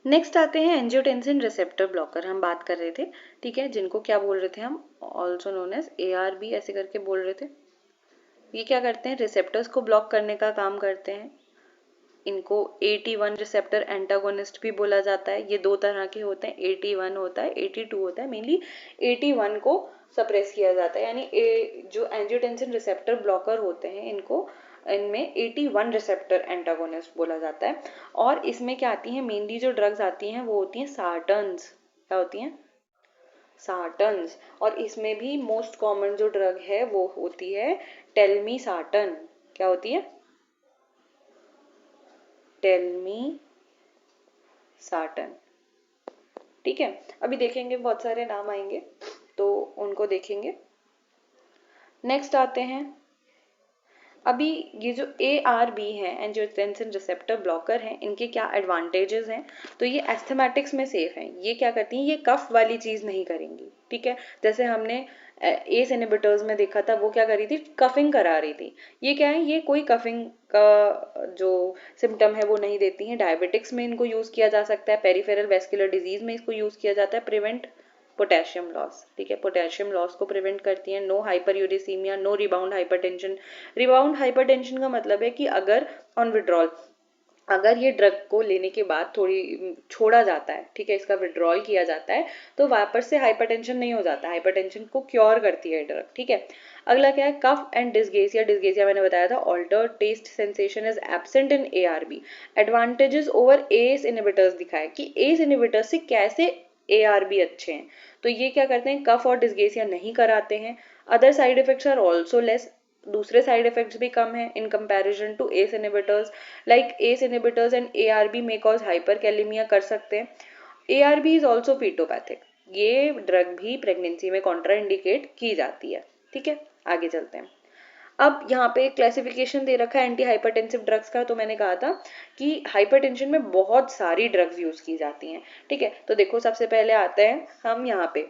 Next आते हैं angiotensin receptor blocker, हम बात कर रहे थे, ठीक है, जिनको क्या बोल रहे थे हम, ऑल्सो नोन एज ARB ऐसे करके बोल रहे थे। ये क्या करते हैं, रिसेप्टर्स को ब्लॉक करने का काम करते हैं। इनको AT1 रिसेप्टर एंटागोनिस्ट भी बोला जाता है। ये दो तरह के होते हैं, AT1 होता है, AT2 होता है। मेनली AT1 को सप्रेस किया जाता है, यानी जो एंजियोटेंसिन रिसेप्टर ब्लॉकर होते हैं इनमें AT1 रिसेप्टर एंटागोनिस्ट बोला जाता है। और इसमें क्या आती है, मेनली जो ड्रग्स आती हैं वो होती हैं सार्टन्स। क्या होती हैं, सार्टन्स। और इसमें भी मोस्ट कॉमन जो ड्रग है वो होती है टेल्मीसार्टन। क्या होती है, टेल्मीसार्टन, ठीक है। अभी देखेंगे, बहुत सारे नाम आएंगे तो उनको देखेंगे। नेक्स्ट आते हैं, अभी ये जो ARB है, एंजियोटेंसिन रिसेप्टर ब्लॉकर हैं, इनके क्या एडवांटेजेस हैं। तो ये एस्थमेटिक्स में सेफ हैं। ये क्या करती हैं, ये कफ वाली चीज नहीं करेंगी, ठीक है। जैसे हमने एस इनहिबिटर्स में देखा था, वो क्या कर रही थी, कफिंग करा रही थी। ये क्या है, ये कोई कफिंग का जो सिम्टम है वो नहीं देती हैं। डायबिटिक्स में इनको यूज किया जा सकता है, पेरिफेरल वेस्कुलर डिजीज में इसको यूज किया जाता है, प्रिवेंट पोटेशियम लॉस, ठीक है, पोटेशियम लॉस को प्रिवेंट करती हैं। No hyperuricemia, no rebound hypertension. Rebound hypertension का मतलब है कि अगर ऑन विड्रॉल, अगर ये ड्रग को लेने के बाद थोड़ी छोड़ा जाता है, ठीक है, इसका विड्रॉल किया जाता है, तो वापस से हाइपरटेंशन नहीं हो जाता। हाइपरटेंशन को क्योर करती है ड्रग, ठीक है। अगला क्या है, कफ एंड डिस्गेसिया। डिस्गेसिया मैंने बताया था, alter taste sensation is absent in ARB। Advantages over ACE inhibitors दिखाए कि एस इनहिबिटर्स से कैसे ARB अच्छे हैं। तो ये क्या करते हैं, कफ और डिस्गेसिया नहीं कराते हैं। Other side effects are also less. दूसरे साइड इफेक्ट्स भी कम है in comparison to ACE inhibitors. Like ACE inhibitors and ARB में कॉज हाइपरकैलेमिया कर सकते हैं। ARB is also fetopathic. ये ड्रग भी प्रेगनेंसी में कॉन्ट्राइंडिकेट की जाती है, ठीक है। आगे चलते हैं। अब यहाँ पे एक क्लासिफिकेशन दे रखा है एंटी हाइपरटेंसिव ड्रग्स का। तो मैंने कहा था कि हाइपरटेंशन में बहुत सारी ड्रग्स यूज की जाती हैं, ठीक है। तो देखो, सबसे पहले आते हैं हम यहाँ पे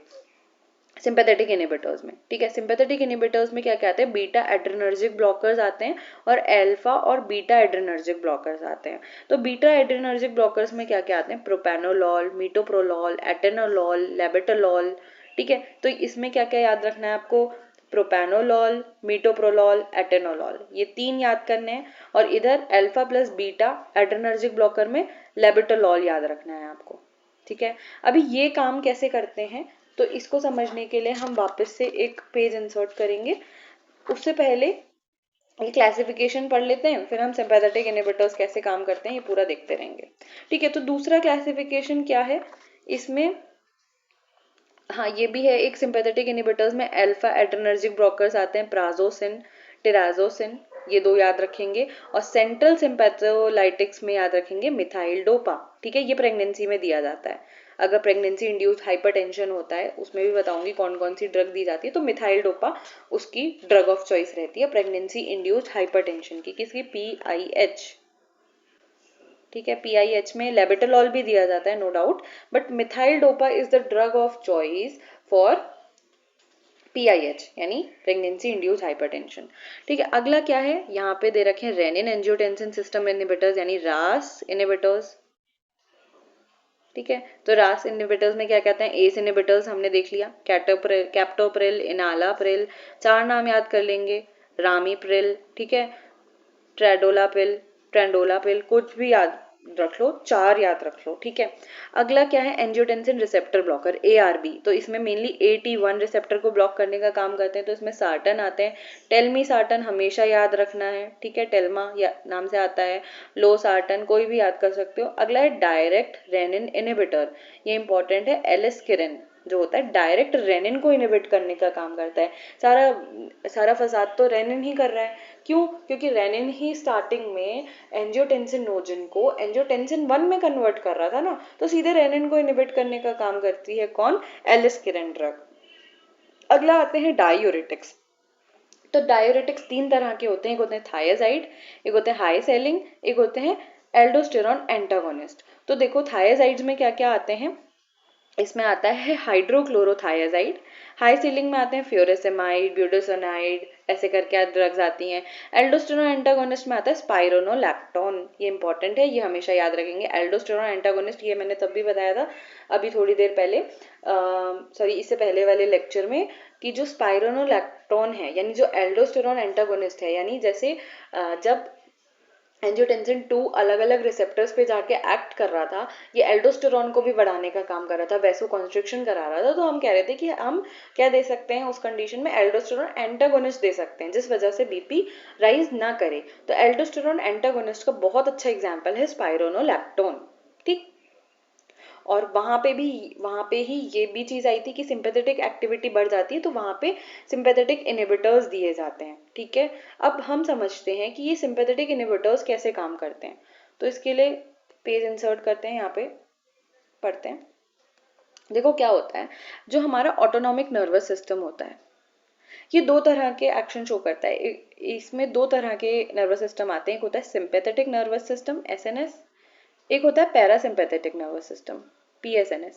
सिंपैथेटिक इनहिबिटर्स में, ठीक है। सिंपैथेटिक इनहिबिटर्स में क्या क्या आते हैं, बीटा एड्रेनर्जिक ब्लॉकर्स आते हैं और अल्फा और बीटा एड्रेनर्जिक ब्लॉकर्स आते हैं। तो बीटा एड्रेनर्जिक ब्लॉकर्स में क्या क्या आते हैं, प्रोपेनोलॉल, मीटोप्रोलॉल, एटेनोलॉल, लेबेटोलॉल, ठीक है। तो इसमें क्या क्या याद रखना है आपको, प्रोपेनोलॉल, मीटोप्रोलॉल, एटेनोलॉल, ये तीन याद करने हैं। और इधर alpha plus beta adrenergic blocker में लेबेटोलॉल याद रखना है आपको, ठीक है। अभी ये काम कैसे करते हैं, तो इसको समझने के लिए हम वापस से एक पेज इंसर्ट करेंगे। उससे पहले ये क्लासिफिकेशन पढ़ लेते हैं, फिर हम सिंपैथेटिक इनहिबिटर्स कैसे काम करते हैं ये पूरा देखते रहेंगे, ठीक है। तो दूसरा क्लासिफिकेशन क्या है इसमें, हाँ ये भी है एक, सिंपैथेटिक इनहिबिटर्स में अल्फा एड्रेनर्जिक ब्लॉकर्स आते हैं, प्राजोसिन, टिराजोसिन, ये दो याद रखेंगे। और सेंट्रल सिंपैथोलाइटिक्स में याद रखेंगे मिथाइल डोपा, ठीक है। ये प्रेगनेंसी में दिया जाता है। अगर प्रेगनेंसी इंड्यूस्ड हाइपरटेंशन होता है, उसमें भी बताऊंगी कौन कौन सी ड्रग दी जाती है। तो मिथाइल डोपा उसकी ड्रग ऑफ चॉइस रहती है प्रेगनेंसी इंड्यूस्ड हाइपरटेंशन की, किसकी, PIH, ठीक है। PIH में लेबेटोलॉल भी दिया जाता है, no doubt, but methyldopa is the drug of choice for PIH यानी प्रेगनेंसी इंड्यूस हाइपरटेंशन, ठीक है। अगला क्या है, यहाँ पे दे रखे हैं रेनिन एंजियोटेंसिन सिस्टम इनहिबिटर्स यानी RAS इनहिबिटर्स, ठीक है। तो RAS इनहिबिटर्स में क्या कहते हैं, एस इनहिबिटर्स हमने देख लिया, कैप्टोप्रिल, इनालाप्रिल, चार नाम याद कर लेंगे, रामीप्रिल, ठीक है, ट्रेडोलापिल, ट्रेंडोलापिल, कुछ भी याद रख लो, चार याद रख लो, ठीक है। अगला क्या है, एंजियोटेंसिन रिसेप्टर ब्लॉकर ARB। तो इसमें मेनली AT1 रिसेप्टर को ब्लॉक करने का काम करते हैं। तो इसमें सार्टन आते हैं, टेल्मी सार्टन हमेशा याद रखना है, ठीक है, टेल्मा या नाम से आता है, लो सार्टन कोई भी याद कर सकते हो। अगला है डायरेक्ट रेनिन इनहिबिटर, ये इंपॉर्टेंट है, एलिस्किरिन जो होता है डायरेक्ट रेनिन को इनहिबिट करने का काम करता है। सारा फसाद तो रेनिन ही कर रहा है, क्यों, क्योंकि रेनिन ही स्टार्टिंग में एंजियोटेंसिनोजन को एंजियोटेंसिन 1 में कन्वर्ट कर रहा था ना, तो सीधे रेनिन को इनहिबिट करने का काम करती है कौन, एलिस्किरिन ड्रग। अगला आते हैं डायूरेटिक्स। तो डायूरेटिक्स तीन तरह के होते हैं, एक होते हैं थायाजाइड, एक होते हैं हाई सेलिंग, एक होते हैं एल्डोस्टेरॉन एंटागोनिस्ट। तो देखो थायाजाइड्स में क्या क्या आते हैं, इसमें आता है हाइड्रोक्लोरोथायाजाइड, हाई सीलिंग में आते हैं फ्यूरेसेमाइड, ब्यूटासोनाइड, ऐसे करके ड्रग्स आती हैं। एल्डोस्टेरोन एंटागोनिस्ट में आता है स्पाइरोनोलैक्टोन, ये इंपॉर्टेंट है, ये हमेशा याद रखेंगे। एल्डोस्टेरोन एंटागोनिस्ट ये मैंने तब भी बताया था अभी थोड़ी देर पहले, सॉरी इससे पहले वाले लेक्चर में, कि जो स्पाइरोनोलैक्टोन है यानी जो एल्डोस्टेरोन एंटागोनिस्ट है, यानी जैसे जब एंजियोटेंसिन 2 अलग अलग रिसेप्टर्स पे जाके एक्ट कर रहा था, ये एल्डोस्टेरोन को भी बढ़ाने का काम कर रहा था, वैसो कॉन्स्ट्रिक्शन करा रहा था, तो हम कह रहे थे कि हम क्या दे सकते हैं उस कंडीशन में, एल्डोस्टेरोन एंटागोनिस्ट दे सकते हैं जिस वजह से बीपी राइज ना करे। तो एल्डोस्टेरोन एंटागोनिस्ट का बहुत अच्छा एग्जाम्पल है स्पाइरोनोलैक्टोन, ठीक। और वहां पे ही ये भी चीज आई थी कि सिंपैथेटिक एक्टिविटी बढ़ जाती है तो वहां पे सिंपैथेटिक इनहिबिटर्स दिए जाते हैं, ठीक है। अब हम समझते हैं कि ये सिंपैथेटिक इनहिबिटर्स कैसे काम करते हैं, तो इसके लिए पेज इंसर्ट करते हैं, यहाँ पे पढ़ते हैं। देखो क्या होता है, जो हमारा ऑटोनॉमिक नर्वस सिस्टम होता है ये दो तरह के एक्शन शो करता है। इसमें दो तरह के नर्वस सिस्टम आते हैं, एक होता है सिंपैथेटिक नर्वस सिस्टम एसएनएस, एक होता है पैरासिम्पैथेटिक नर्वस सिस्टम पीएसएनएस,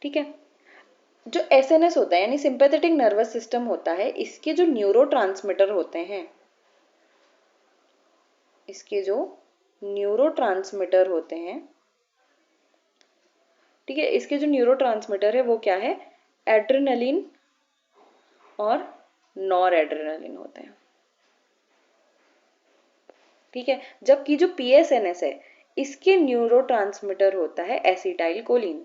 ठीक है। जो एसएनएस होता है यानी सिंपैथेटिक नर्वस सिस्टम होता है, इसके जो न्यूरोट्रांसमीटर होते हैं, इसके जो न्यूरोट्रांसमीटर होते हैं, ठीक है, इसके जो न्यूरोट्रांसमीटर है वो क्या है, एड्रेनलिन और नॉर एड्रेनलिन होते हैं, ठीक है। जबकि जो पीएसएनएस है इसके न्यूरोट्रांसमीटर होता है एसिटाइल कोलिन,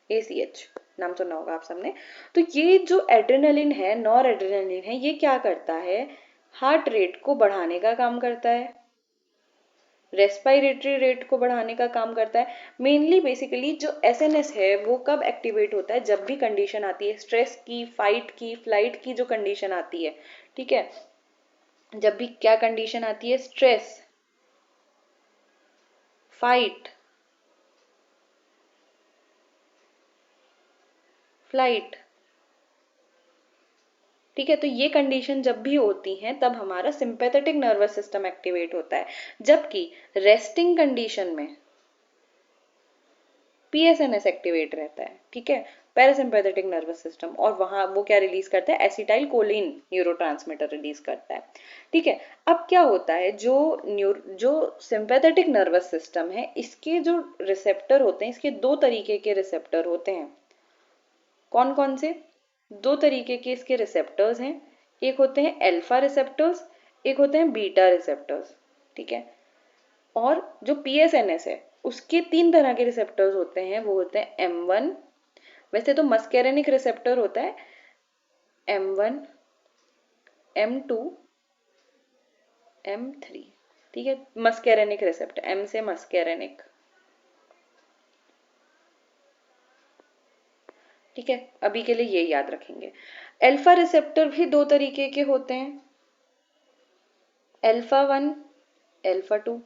एसीएच, नाम सुना होगा आप सबने। तो ये जो एड्रेनलिन है, नॉर एड्रेनलिन है, ये क्या करता है, हार्ट रेट को बढ़ाने का काम करता है, रेस्पिरेटरी रेट को बढ़ाने का काम करता है। मेनली बेसिकली जो एसएनएस है वो कब एक्टिवेट होता है, जब भी कंडीशन आती है स्ट्रेस की, फाइट की, फ्लाइट की जो कंडीशन आती है, ठीक है। जब भी क्या कंडीशन आती है, स्ट्रेस, फाइट, फ्लाइट, ठीक है। तो ये कंडीशन जब भी होती हैं तब हमारा सिंपैथेटिक नर्वस सिस्टम एक्टिवेट होता है, जबकि रेस्टिंग कंडीशन में पीएसएनएस एक्टिवेट रहता है, ठीक है, पैरासिम्पैथेटिक नर्वस सिस्टम, और वहां वो क्या रिलीज करता है, एसिटाइल कोलिन न्यूरोट्रांसमीटर रिलीज करता है, ठीक है। अब क्या होता है, जो सिंपैथेटिक नर्वस सिस्टम है इसके जो रिसेप्टर होते हैं, इसके दो तरीके के रिसेप्टर होते हैं। कौन कौन से, दो तरीके के इसके रिसेप्टर्स हैं, एक होते हैं अल्फा रिसेप्टर्स, एक होते हैं बीटा रिसेप्टर्स, ठीक है। और जो पीएसएनएस है उसके तीन तरह के रिसेप्टर्स होते हैं, वो होते हैं M1, वैसे तो मस्केरेनिक रिसेप्टर होता है M1, M2, M3, ठीक है, मस्केरेनिक रिसेप्टर, M से मस्केरेनिक, ठीक है। अभी के लिए ये याद रखेंगे। अल्फा रिसेप्टर भी दो तरीके के होते हैं, अल्फा 1, अल्फा 2।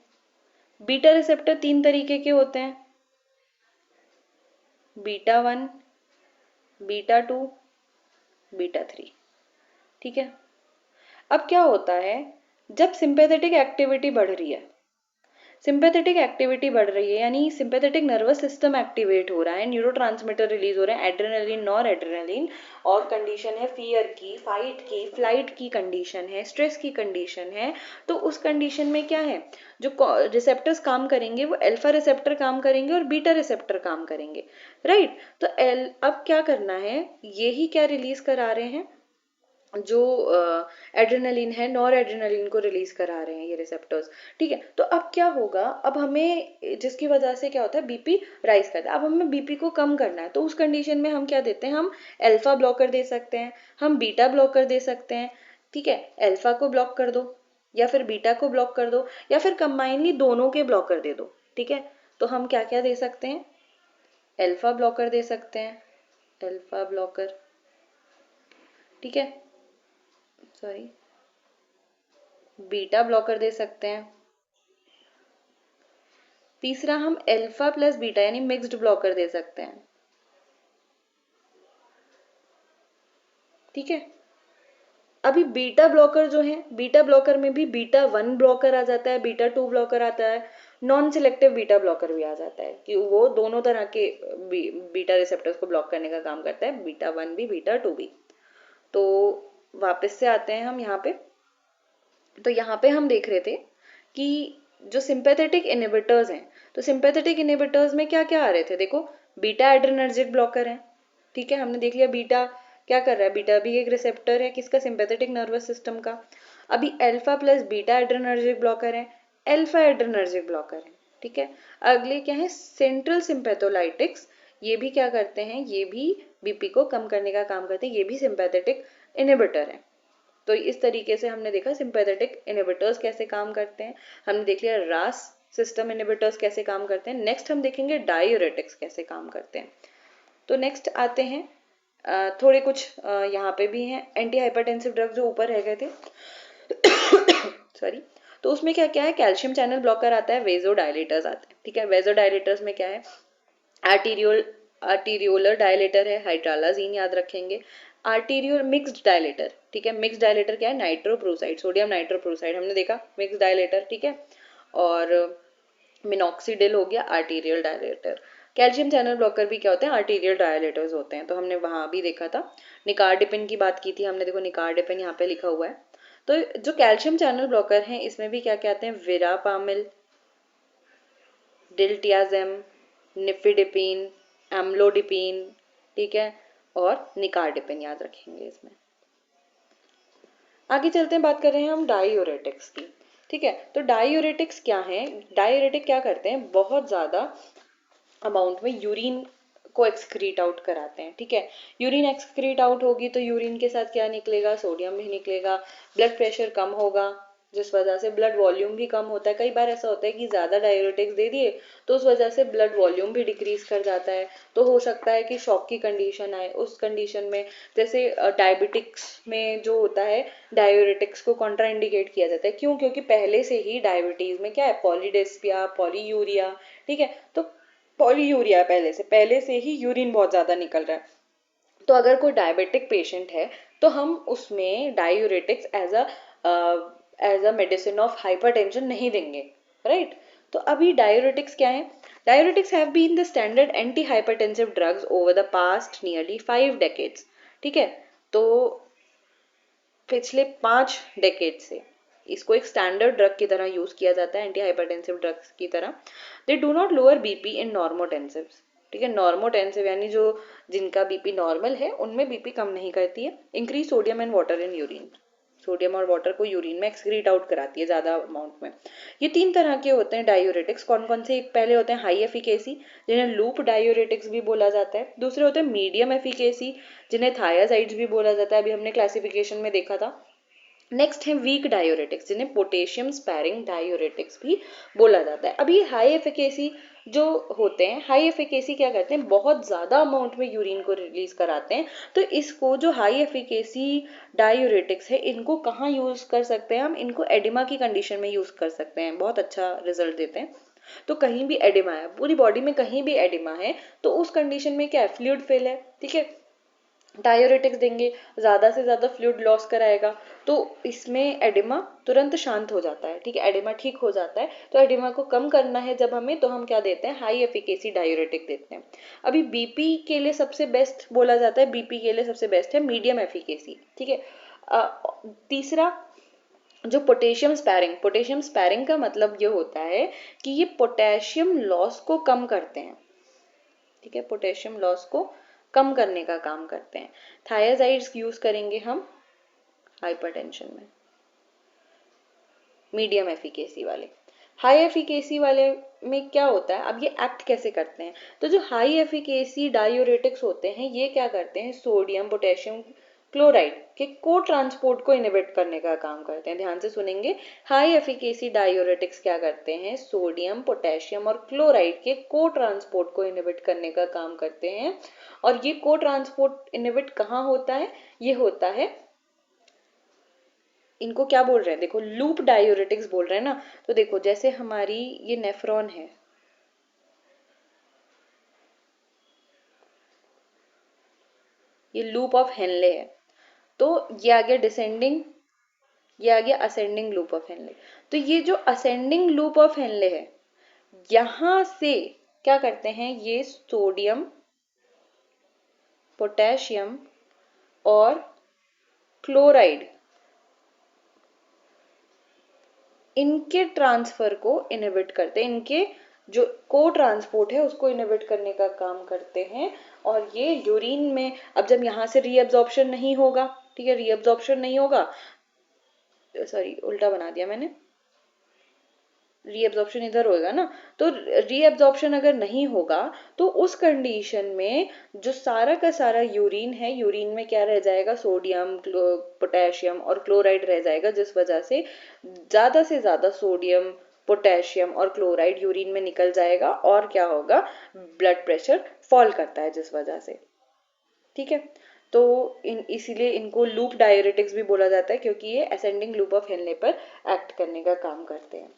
बीटा रिसेप्टर तीन तरीके के होते हैं, बीटा 1, बीटा 2, बीटा 3, ठीक है। अब क्या होता है, जब सिंपैथेटिक एक्टिविटी बढ़ रही है, सिंपैथेटिक एक्टिविटी बढ़ रही है यानी सिंपैथेटिक नर्वस सिस्टम एक्टिवेट हो रहा है, न्यूरोट्रांसमीटर रिलीज हो रहे हैं, एड्रेनलिन, नॉर एड्रेनलिन, और कंडीशन है फियर की, फाइट की, फ्लाइट की कंडीशन है, स्ट्रेस की कंडीशन है। तो उस कंडीशन में क्या है, जो रिसेप्टर्स काम करेंगे वो अल्फा रिसेप्टर काम करेंगे और बीटा रिसेप्टर काम करेंगे, राइट। तो अब क्या करना है, यही क्या रिलीज करा रहे हैं, जो एड्रेनलिन है, नॉर एड्रेनलिन को रिलीज करा रहे हैं ये रिसेप्टर्स, ठीक है। तो अब क्या होगा, अब हमें जिसकी वजह से क्या होता है, बीपी राइज करता है। अब हमें बीपी को कम करना है तो उस कंडीशन में हम क्या देते हैं, हम अल्फा ब्लॉकर दे सकते हैं, हम बीटा ब्लॉकर दे सकते हैं, ठीक है। अल्फा को ब्लॉक कर दो या फिर बीटा को ब्लॉक कर दो या फिर कंबाइनली दोनों के ब्लॉकर दे दो, ठीक है। तो हम क्या क्या दे सकते हैं, अल्फा ब्लॉकर दे सकते हैं, अल्फा ब्लॉकर, ठीक है, सॉरी, बीटा ब्लॉकर दे सकते हैं, तीसरा हम अल्फा प्लस बीटा यानी मिक्स्ड ब्लॉकर दे सकते हैं, ठीक है। अभी बीटा ब्लॉकर जो है, बीटा ब्लॉकर में भी बीटा 1 ब्लॉकर आ जाता है, बीटा 2 ब्लॉकर आता है, नॉन सिलेक्टिव बीटा ब्लॉकर भी आ जाता है, कि वो दोनों तरह के बीटा रिसेप्टर्स को ब्लॉक करने का काम करता है, बीटा 1 भी बीटा 2 भी। तो वापस से आते हैं हम यहाँ पे। तो यहाँ पे हम देख रहे थे कि जो सिंपैथेटिक इनहिबिटर्स हैं, तो सिंपैथेटिक इनहिबिटर्स में क्या क्या आ रहे थे, देखो बीटा एड्रेनर्जिक ब्लॉकर है, ठीक है, हमने देख लिया बीटा क्या कर रहा है, बीटा भी एक रिसेप्टर है किसका, सिंपैथेटिक नर्वस सिस्टम का। अभी alpha plus beta adrenergic blocker है, अल्फा एड्रेनर्जिक ब्लॉकर है, ठीक है। अगले क्या है, सेंट्रल सिंपैथोलाइटिक्स, ये भी क्या करते हैं, ये भी बीपी को कम करने का काम करते हैं, ये भी सिंपैथेटिक इनहिबिटर है। तो इस तरीके से हमने देखा सिंपैथेटिक इनहिबिटर्स कैसे काम करते हैं, हमने देख लिया रास सिस्टम इनहिबिटर्स कैसे काम करते हैं। नेक्स्ट हम देखेंगे डायूरेटिक्स कैसे काम करते हैं। तो नेक्स्ट आते हैं थोड़े कुछ यहाँ पे भी हैं एंटी हाइपरटेंसिव ड्रग जो ऊपर रह गए थे सॉरी। तो उसमें क्या क्या है, कैल्शियम चैनल ब्लॉकर आता है, वेजोडायलेटर्स आते हैं, ठीक है। वेजोडायलेटर्स में क्या है, आर्टीरियोलर डायलेटर है, हाइड्रालाजीन याद रखेंगे। आर्टीरियल मिक्स्ड डायलेटर, ठीक है, मिक्स्ड डायलेटर क्या है, नाइट्रोप्रोसाइड, सोडियम नाइट्रोप्रोसाइड हमने देखा मिक्स्ड डायलेटर, ठीक है। और मिनॉक्सीडिल हो गया arterial dilator. Calcium channel blocker भी क्या होते हैं, आर्टीरियल डायलेटर्स होते हैं, तो हमने वहां भी देखा था। निकार्डिपिन की बात की थी हमने, देखो निकार्डिपिन यहाँ पे लिखा हुआ है। तो जो कैल्शियम चैनल ब्लॉकर हैं इसमें भी क्या क्या आते हैं, विरापामिल, डिल्टियाजेम, निफिडिपिन, एम्लोडिपिन, ठीक है, और निकार्डिपिन याद रखेंगे इसमें। आगे चलते हैं, बात कर रहे हैं हम डायूरेटिक्स की, ठीक है। तो डायूरेटिक्स क्या है, डायूरेटिक क्या करते हैं, बहुत ज्यादा अमाउंट में यूरिन को एक्सक्रीट आउट कराते हैं, ठीक है। यूरिन एक्सक्रीट आउट होगी तो यूरिन के साथ क्या निकलेगा, सोडियम भी निकलेगा, ब्लड प्रेशर कम होगा, जिस वजह से ब्लड वॉल्यूम भी कम होता है। कई बार ऐसा होता है कि ज्यादा डायूरेटिक्स दे दिए तो उस वजह से ब्लड वॉल्यूम भी डिक्रीज कर जाता है, तो हो सकता है कि शॉक की कंडीशन आए। उस कंडीशन में जैसे डायबिटिक्स में जो होता है, डायूरेटिक्स को कॉन्ट्राइंडिकेट किया जाता है, क्यों, क्योंकि पहले से ही डायबिटीज में क्या है, पॉलीडेस्पिया, पॉलीयूरिया, ठीक है। तो पॉलीयूरिया पहले से ही यूरिन बहुत ज्यादा निकल रहा है, तो अगर कोई डायबिटिक पेशेंट है तो हम उसमें diuretics as a medicine of hypertension नहीं देंगे, राइट। तो अभी डायूरेटिक्स क्या है, diuretics have been the standard anti hypertensive drugs over the past nearly 5 decades, ठीक है। तो पिछले 5 डेकेड से इसको एक स्टैंडर्ड ड्रग की तरह यूज किया जाता है, एंटी हाइपरटेंसिव ड्रग्स की तरह। They do not lower BP in normotensive, ठीक है, नॉर्मोटेंसिव यानी जो जिनका बीपी नॉर्मल है उनमें बीपी कम नहीं करती है। Increase sodium and water in urine, sodium और वाटर को यूरिन में एक्सक्रीट आउट कराती है ज्यादा अमाउंट में। ये 3 तरह के होते हैं डायूरेटिक्स, कौन कौन से, एक पहले होते हैं हाई एफिकेसी जिन्हें लूप डायूरेटिक्स भी बोला जाता है, दूसरे होते हैं मीडियम एफिकेसी जिन्हें थायाजाइड्स भी बोला जाता है, अभी हमने क्लासिफिकेशन में देखा था। नेक्स्ट है वीक डायूरेटिक्स जिन्हें पोटेशियम स्पैरिंग डायूरेटिक्स भी बोला जाता है। अभी हाई एफिकेसी जो होते हैं, हाई एफिकेसी क्या करते हैं, बहुत ज्यादा अमाउंट में यूरिन को रिलीज कराते हैं। तो इसको जो हाई एफिकेसी डायूरेटिक्स है इनको कहाँ यूज कर सकते हैं हम, इनको एडिमा की कंडीशन में यूज कर सकते हैं, बहुत अच्छा रिजल्ट देते हैं। तो कहीं भी एडिमा है, पूरी बॉडी में कहीं भी एडिमा है तो उस कंडीशन में क्या है, फ्लूइड फेल है, ठीक है, डायूरेटिक्स देंगे, ज्यादा से ज्यादा फ्लूइड लॉस कराएगा, तो इसमें एडिमा तुरंत शांत हो जाता है, ठीक है, एडिमा ठीक हो जाता है। तो एडिमा को कम करना है जब हमें, तो हम क्या देते हैं, हाई एफिकेसी डायूरेटिक देते हैं। अभी बीपी के लिए सबसे बेस्ट बोला जाता है, बीपी के लिए सबसे बेस्ट है मीडियम एफिकेसी, ठीक है। तीसरा जो पोटेशियम स्पैरिंग का मतलब ये होता है कि ये पोटेशियम लॉस को कम करते हैं, ठीक है, पोटेशियम लॉस को कम करने का काम करते हैं। थायाजाइड्स यूज करेंगे हम हाइपरटेंशन में, मीडियम एफिकेसी वाले। हाई एफिकेसी वाले में क्या होता है, अब ये एक्ट कैसे करते हैं, तो जो हाई एफिकेसी डायूरेटिक्स होते हैं ये क्या करते हैं, सोडियम पोटेशियम क्लोराइड के को ट्रांसपोर्ट को इनहिबिट करने का काम करते हैं। ध्यान से सुनेंगे, हाई एफिकेसी डायूरेटिक्स क्या करते हैं, सोडियम पोटेशियम और क्लोराइड के को ट्रांसपोर्ट को इनहिबिट करने का काम करते हैं। और ये को ट्रांसपोर्ट इनहिबिट कहाँ होता है, ये होता है, इनको क्या बोल रहे हैं, देखो लूप डायूरेटिक्स बोल रहे हैं ना। तो देखो जैसे हमारी ये नेफ्रॉन है, ये लूप ऑफ हेनले है, तो ये आ गया डिसेंडिंग, ये आ गया असेंडिंग लूप ऑफ हेनले। तो ये जो असेंडिंग लूप ऑफ हेनले है, यहां से क्या करते हैं, ये सोडियम पोटेशियम और क्लोराइड, इनके ट्रांसफर को इनहिबिट करते हैं, इनके जो को ट्रांसपोर्ट है उसको इनहिबिट करने का काम करते हैं। और ये यूरिन में, अब जब यहाँ से रीअब्जॉर्प्शन नहीं होगा, ठीक है, रीअब्जॉर्प्शन नहीं होगा, सॉरी उल्टा बना दिया मैंने, रीअब्जॉर्प्शन इधर होगा ना, तो रीअब्जॉर्प्शन अगर नहीं होगा तो उस कंडीशन में जो सारा का सारा यूरिन है, यूरिन में क्या रह जाएगा, सोडियम, पोटेशियम और क्लोराइड रह जाएगा, जिस वजह से ज्यादा से ज्यादा सोडियम, पोटेशियम और क्लोराइड यूरिन में निकल जाएगा और क्या होगा, ब्लड प्रेशर फॉल करता है जिस वजह से, ठीक है। तो इसीलिए इनको लूप डाययूरेटिक्स भी बोला जाता है, क्योंकि ये असेंडिंग लूप ऑफ हेनले पर एक्ट करने का काम करते हैं।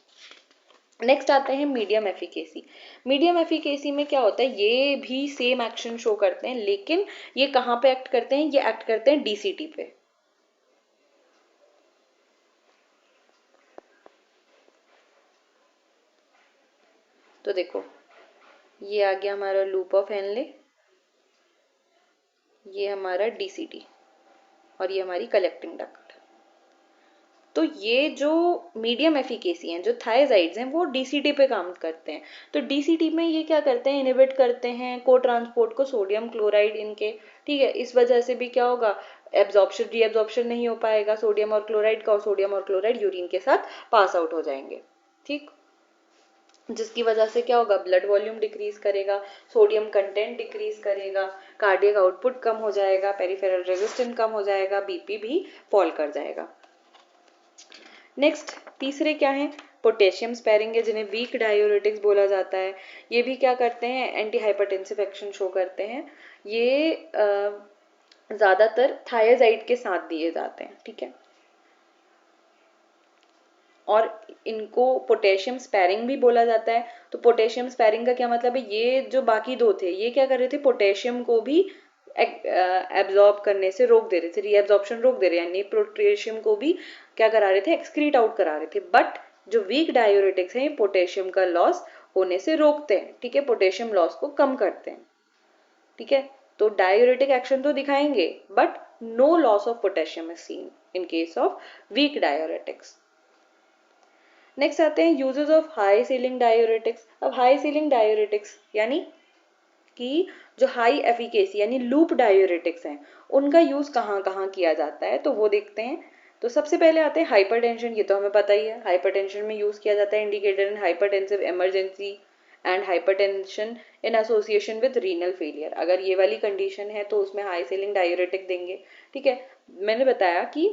नेक्स्ट आते हैं मीडियम एफिकेसी। मीडियम एफिकेसी में क्या होता है, ये भी सेम एक्शन शो करते हैं, लेकिन ये कहां पे एक्ट करते हैं, ये एक्ट करते हैं डीसीटी पे। तो देखो ये आ गया हमारा लूप ऑफ हेनले, ये हमारा डीसीटी और ये हमारी कलेक्टिंग डक्ट। तो ये जो मीडियम एफिकेसी हैं, जो थायजाइड्स हैं, वो डीसीटी पे काम करते हैं। तो डीसीटी में ये क्या करते हैं, इनहिबिट करते हैं को ट्रांसपोर्ट को, सोडियम क्लोराइड इनके, ठीक है। इस वजह से भी क्या होगा, एब्जॉर्प्शन रीएब्जॉर्प्शन नहीं हो पाएगा सोडियम और क्लोराइड का, और सोडियम और क्लोराइड यूरिन के साथ पास आउट हो जाएंगे, ठीक, जिसकी वजह से क्या होगा, ब्लड वॉल्यूम डिक्रीज करेगा, सोडियम कंटेंट डिक्रीज करेगा, कार्डियक आउटपुट कम हो जाएगा, पेरिफेरल रेजिस्टेंस कम हो जाएगा, बीपी भी फॉल कर जाएगा। नेक्स्ट तीसरे क्या हैं, पोटेशियम स्पेरिंग है, जिन्हें वीक डायूरेटिक्स बोला जाता है। ये भी क्या करते हैं, एंटी हाइपरटेंसिव एक्शन शो करते हैं। ये ज्यादातर थायजाइड के साथ दिए जाते हैं, ठीक है। और इनको पोटेशियम स्पेरिंग भी बोला जाता है। तो पोटेशियम स्पेरिंग का क्या मतलब है, ये जो बाकी दो थे ये क्या कर रहे थे, पोटेशियम को भी एब्जॉर्ब करने से रोक दे रहे थे, रीएब्जॉर्प्शन रोक दे रहे, यानी पोटेशियम को भी क्या करा रहे थे, एक्सक्रीट आउट करा रहे थे। बट जो वीक डायूरेटिक्स हैं, पोटेशियम का लॉस होने से रोकते हैं, ठीक है, पोटेशियम लॉस को कम करते हैं, ठीक है। तो डायूरेटिक एक्शन तो दिखाएंगे, but no loss of potassium is seen in case of weak diuretics. Next आते हैं uses of high ceiling diuretics. अब हाई सीलिंग डायूरेटिक्स यानी कि जो हाई एफिकेसी यानी लूप डायूरेटिक्स हैं, उनका यूज कहाँ कहाँ किया जाता है, तो वो देखते हैं। तो सबसे पहले आते हैं हाइपरटेंशन, ये तो हमें पता ही है, हाइपरटेंशन में यूज किया जाता है, indicated in hypertensive emergency and hypertension in association with renal failure. अगर ये वाली कंडीशन है तो उसमें हाई सीलिंग डायूरेटिक देंगे, ठीक है। मैंने बताया कि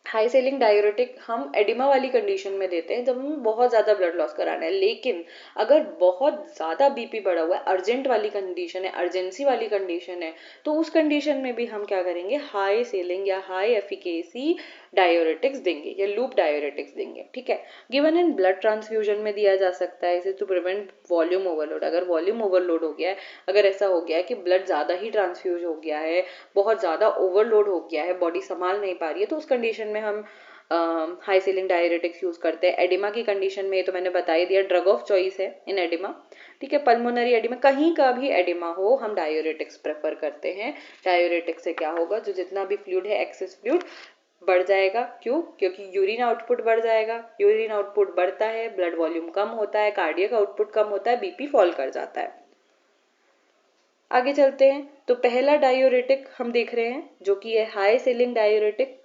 हाई सेलिंग डायूरेटिक हम एडिमा वाली कंडीशन में देते हैं, जब हमें बहुत ज्यादा ब्लड लॉस कराना है। लेकिन अगर बहुत ज्यादा बीपी बढ़ा हुआ है, अर्जेंट वाली कंडीशन है, अर्जेंसी वाली कंडीशन है, तो उस कंडीशन में भी हम क्या करेंगे, हाई सेलिंग या हाई एफिकेसी डायूरेटिक्स देंगे या लूप डायूरेटिक्स देंगे, ठीक है। गिवन इन ब्लड ट्रांसफ्यूजन में दिया जा सकता है इसे टू प्रिवेंट वॉल्यूम ओवरलोड। अगर वॉल्यूम ओवरलोड हो गया है, अगर ऐसा हो गया है कि ब्लड ज्यादा ही ट्रांसफ्यूज हो गया है, बहुत ज्यादा ओवरलोड हो गया है, बॉडी संभाल नहीं पा रही है, तो उस कंडीशन में हम हाई सीलिंग डायूरेटिक्स यूज करते हैं। एडिमा की कंडीशन में, ये तो मैंने बता ही दिया, ड्रग ऑफ चॉइस है इन एडिमा, ठीक है। पल्मोनरी एडिमा, कहीं का भी एडिमा हो, हम डायूरेटिक्स प्रेफर करते हैं। डायूरेटिक्स से क्या होगा, जो जितना भी फ्लूइड है, एक्सेस फ्लूइड बढ़ जाएगा। क्यों, क्योंकि यूरिन आउटपुट बढ़ जाएगा, यूरिन आउटपुट बढ़ता है, ब्लड वॉल्यूम कम होता है, कार्डियक आउटपुट कम होता है, बीपी फॉल कर जाता है। आगे चलते हैं, तो पहला डायूरेटिक हम देख रहे हैं जो कि है हाई सेलिंग डायूरेटिक।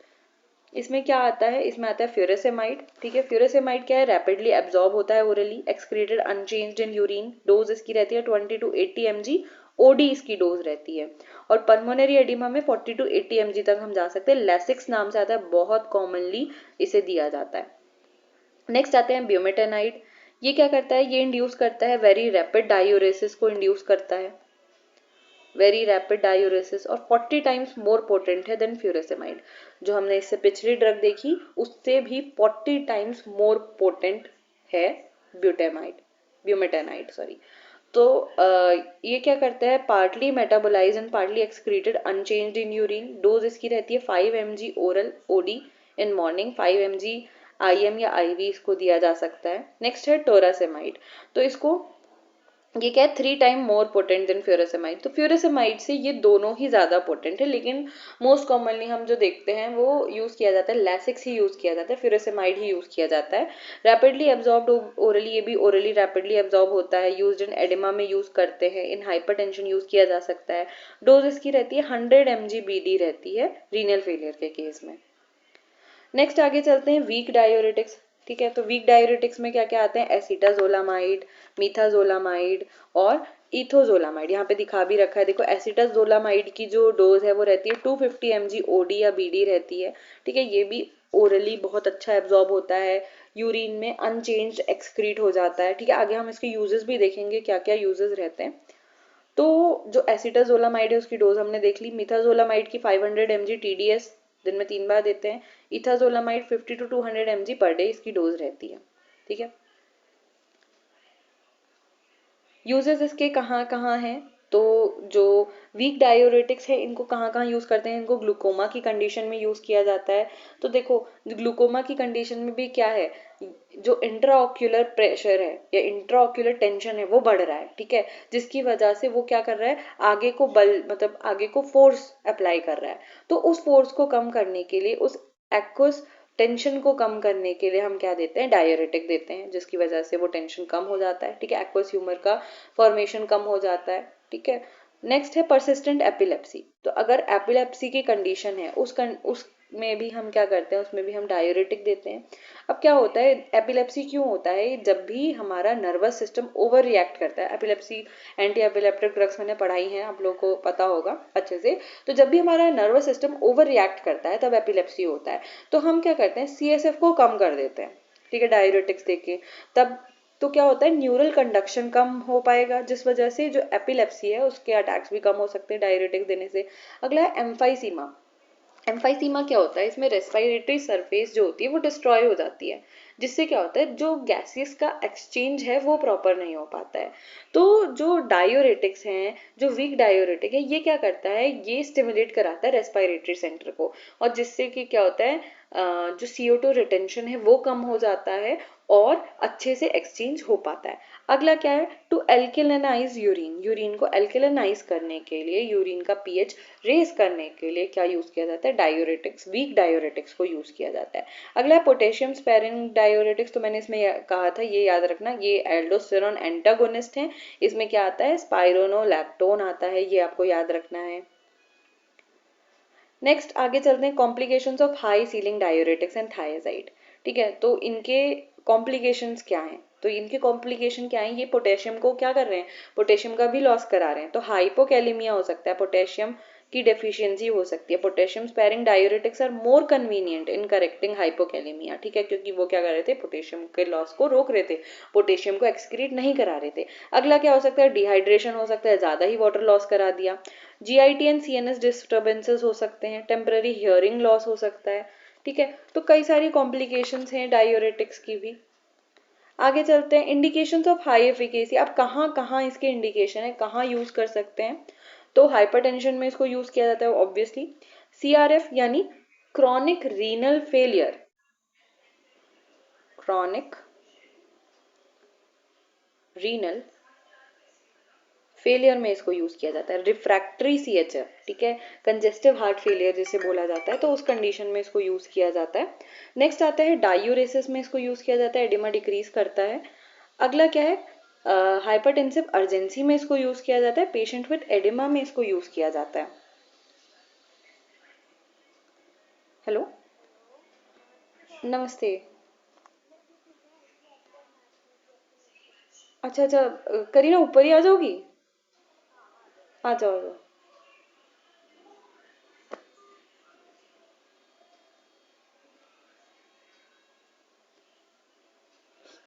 इसमें क्या आता है, इसमें आता है फ्यूरेसेमाइड, ठीक है। फ्यूरेसेमाइड क्या है, रैपिडली एब्जॉर्ब होता है orally, excreted unchanged in urine, dose इसकी रहती है 20 to 80 mg, ओडी इसकी डोज रहती है। और पल्मोनरी एडिमा में 40 to 80 mg तक हम जा सकते हैं। लेसिक्स नाम से आता है, बहुत कॉमनली इसे दिया जाता है। नेक्स्ट आते हैं ब्यूमेटेनाइड। ये क्या करता है, ये इंड्यूस करता है वेरी रैपिड डायूरेसिस को इंड्यूस करता है, वेरी रैपिड डायूरेसिस, और 40 टाइम्स मोर पोटेंट है देन फ्यूरेसेमाइड। जो हमने इससे पिछली ड्रग देखी उससे भी 40 टाइम्स मोर पोटेंट है ब्यूमेटेनाइड सॉरी। तो ये क्या करता है, partly metabolise and partly excreted unchanged in urine. Dose इसकी रहती है 5 mg oral OD in morning, 5 mg IM या IV इसको दिया जा सकता है। नेक्स्ट है टोरासेमाइड। तो इसको ये क्या है, 3 टाइम मोर पोटेंट देन फ्यूरासेमाइड। तो फ्यूरासेमाइड से ये दोनों ही ज्यादा पोटेंट है, लेकिन मोस्ट कॉमनली हम जो देखते हैं वो यूज किया जाता है लैसिक्स ही यूज किया जाता है, फ्यूरासेमाइड ही यूज किया जाता है। रैपिडली एब्जॉर्ब्ड ओरली, ये भी ओरली रैपिडली एब्जॉर्ब होता है, यूज्ड इन एडिमा में यूज करते हैं, इन हाइपरटेंशन यूज किया जा सकता है। डोज इसकी रहती है 100 mg BD रहती है रीनल फेलियर के केस में। नेक्स्ट आगे चलते हैं वीक डायोरेटिक्स। ठीक है, तो वीक डायोरेटिक्स में क्या क्या आते हैं, एसिटाजोलामाइड, मीथाजोलामाइड और इथोजोलामाइड। यहाँ पे दिखा भी रखा है, देखो एसिटाजोलामाइड की जो डोज है वो रहती है 250 mg OD या BD रहती है। ठीक है, ये भी ओरली बहुत अच्छा एब्जॉर्ब होता है, यूरिन में अनचेंज्ड एक्सक्रीट हो जाता है। ठीक है, आगे हम इसके यूजेस भी देखेंगे क्या क्या यूजेस रहते हैं। तो जो एसिटाजोलामाइड है उसकी डोज हमने देख ली। मिथाजोलामाइड की 500 mg TDS दिन में 3 बार देते हैं। इथाजोलामाइड 50 to 200 mg पर डे इसकी डोज रहती है। ठीक है, यूजेस इसके कहाँ कहाँ हैं, तो जो वीक डायोरेटिक्स है इनको कहाँ कहाँ यूज करते हैं, इनको ग्लूकोमा की कंडीशन में यूज किया जाता है। तो देखो ग्लूकोमा की कंडीशन में भी क्या है, जो इंट्राऑक्यूलर प्रेशर है या इंट्राऑक्यूलर टेंशन है वो बढ़ रहा है। ठीक है, जिसकी वजह से वो क्या कर रहा है, आगे को बल मतलब आगे को फोर्स अप्लाई कर रहा है। तो उस फोर्स को कम करने के लिए, उस एक्वस टेंशन को कम करने के लिए हम क्या देते हैं, डायोरेटिक देते हैं, जिसकी वजह से वो टेंशन कम हो जाता है। ठीक है, एक्वस ह्यूमर का फॉर्मेशन कम हो जाता है। ठीक है, नेक्स्ट है परसिस्टेंट एपिलेप्सी। तो अगर एपिलेप्सी की कंडीशन है उस में भी हम क्या करते हैं, उसमें भी हम डायोरेटिक देते हैं। अब क्या होता है, एपिलेप्सी क्यों होता है, जब भी हमारा नर्वस सिस्टम ओवर रिएक्ट करता है। एपिलेप्सी एंटी एपिलेप्टिक ड्रग्स मैंने पढ़ाई है, आप लोगों को पता होगा अच्छे से। तो जब भी हमारा नर्वस सिस्टम ओवर रिएक्ट करता है तब एपिलेप्सी होता है। तो हम क्या करते हैं, CSF को कम कर देते हैं। ठीक है, डायोरेटिक्स देके तब तो क्या होता है, न्यूरल कंडक्शन कम हो पाएगा, जिस वजह से जो एपिलेप्सी है उसके अटैक्स भी कम हो सकते हैं डायोरेटिक्स देने से। अगला है एम्फाइसीमा। एम्फाइसीमा क्या होता है, इसमें रेस्पिरेटरी सरफेस जो होती है वो डिस्ट्रॉय हो जाती है, जिससे क्या होता है, जो गैसेस का एक्सचेंज है वो प्रॉपर नहीं हो पाता है। तो जो डायोरेटिक्स हैं, जो वीक डायोरेटिक है, ये क्या करता है, ये स्टिमुलेट कराता है रेस्पिरेटरी सेंटर को, और जिससे कि क्या होता है, जो CO2 रिटेंशन है वो कम हो जाता है और अच्छे से एक्सचेंज हो पाता है। अगला क्या है, टू एल्केलेनाइज यूरिन। यूरिन को एल्केलेनाइज करने के लिए, यूरिन का पीएच रेज करने के लिए क्या यूज किया जाता है, डायोरेटिक्स, वीक डायोरेटिक्स को यूज किया जाता है। अगला है पोटेशियम स्पेरिंग डायोरेटिक्स। तो मैंने इसमें कहा था, ये याद रखना, ये एल्डोस्टेरोन एंटागोनिस्ट है। इसमें क्या आता है, स्पाइरोनोलैक्टोन आता है, ये आपको याद रखना है। नेक्स्ट आगे चलते हैं, complications of high ceiling diuretics and thiazide. ठीक है, तो इनके कॉम्प्लिकेशंस क्या हैं, तो इनके कॉम्प्लिकेशन क्या है, ये पोटेशियम को क्या कर रहे हैं, पोटेशियम का भी लॉस करा रहे हैं। तो हाइपोकैलेमिया हो सकता है, पोटेशियम की डेफिशिएंसी हो सकती है। Potassium sparing diuretics are more convenient in correcting hypokalaemia. ठीक है, क्योंकि वो क्या कर रहे थे, पोटेशियम के लॉस को रोक रहे थे, पोटेशियम को एक्सक्रीट नहीं करा रहे थे। अगला क्या हो सकता है, डिहाइड्रेशन हो सकता है, ज्यादा ही वाटर लॉस करा दिया। GIT एंड CNS डिस्टर्बेंसेस हो सकते हैं, टेम्पररी हियरिंग लॉस हो सकता है। ठीक है, तो कई सारी कॉम्प्लिकेशंस हैं डायोरेटिक्स की भी। आगे चलते हैं, इंडिकेशंस ऑफ हाई एफिकेसी। अब कहाँ कहाँ इसके इंडिकेशन है, कहाँ यूज कर सकते हैं, तो हाइपरटेंशन में इसको यूज किया जाता है ऑब्वियसली। CRF यानी chronic renal failure, chronic renal failure में इसको यूज किया जाता है। रिफ्रैक्टरी CHF, ठीक है, कंजेस्टिव हार्ट फेलियर जिसे बोला जाता है, तो उस कंडीशन में इसको यूज किया जाता है। नेक्स्ट आता है डायूरेसिस में इसको यूज किया जाता है, एडिमा डिक्रीज करता है। अगला क्या है, हाइपरटेंसिव अर्जेंसी में इसको यूज किया जाता है, पेशेंट विद एडिमा में इसको यूज किया जाता है। हेलो, नमस्ते। अच्छा अच्छा, करीना ऊपर ही आ जाओगी, आ जाओ आ जाओ।